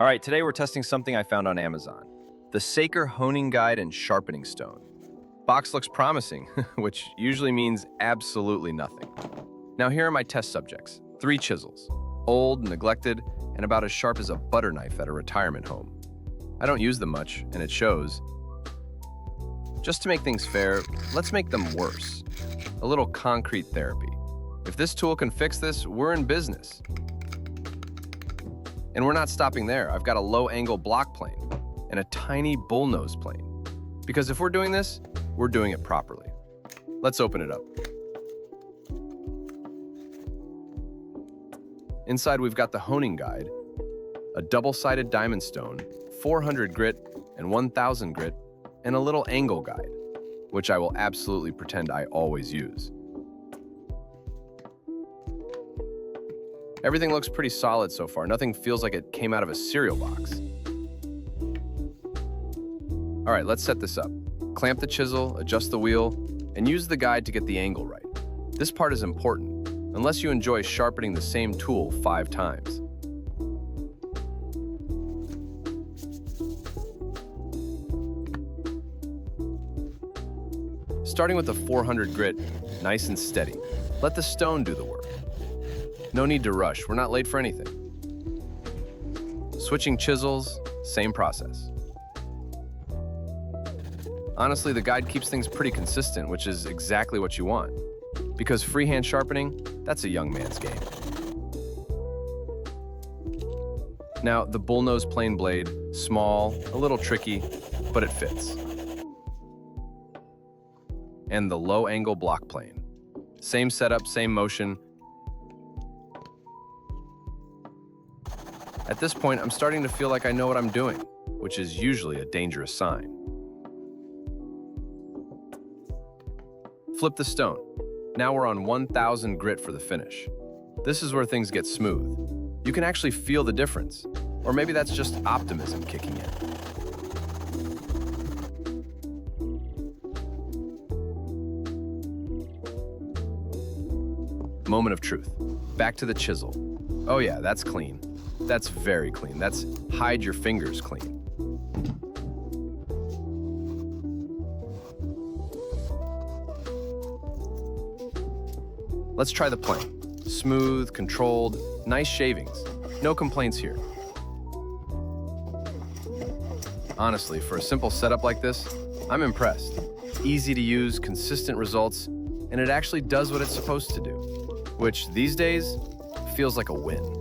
All right, today we're testing something I found on Amazon. The Saker Honing Guide and Sharpening Stone. Box looks promising, which usually means absolutely nothing. Now here are my test subjects. 3 chisels. Old, neglected, and about as sharp as a butter knife at a retirement home. I don't use them much, and it shows. Just to make things fair, let's make them worse. A little concrete therapy. If this tool can fix this, we're in business. And we're not stopping there. I've got a low-angle block plane and a tiny bullnose plane. Because if we're doing this, we're doing it properly. Let's open it up. Inside, we've got the honing guide, a double-sided diamond stone, 400 grit and 1000 grit, and a little angle guide, which I will absolutely pretend I always use. Everything looks pretty solid so far. Nothing feels like it came out of a cereal box. All right, let's set this up. Clamp the chisel, adjust the wheel, and use the guide to get the angle right. This part is important, unless you enjoy sharpening the same tool 5 times. Starting with the 400 grit, nice and steady. Let the stone do the work. No need to rush, we're not late for anything. Switching chisels, same process. Honestly, the guide keeps things pretty consistent, which is exactly what you want. Because freehand sharpening, that's a young man's game. Now, the bullnose plane blade, small, a little tricky, but it fits. And the low-angle block plane. Same setup, same motion. At this point, I'm starting to feel like I know what I'm doing, which is usually a dangerous sign. Flip the stone. Now we're on 1000 grit for the finish. This is where things get smooth. You can actually feel the difference. Or maybe that's just optimism kicking in. Moment of truth. Back to the chisel. Oh yeah, that's clean. That's very clean. That's hide your fingers clean. Let's try the plane. Smooth, controlled, nice shavings. No complaints here. Honestly, for a simple setup like this, I'm impressed. Easy to use, consistent results, and it actually does what it's supposed to do, which these days feels like a win.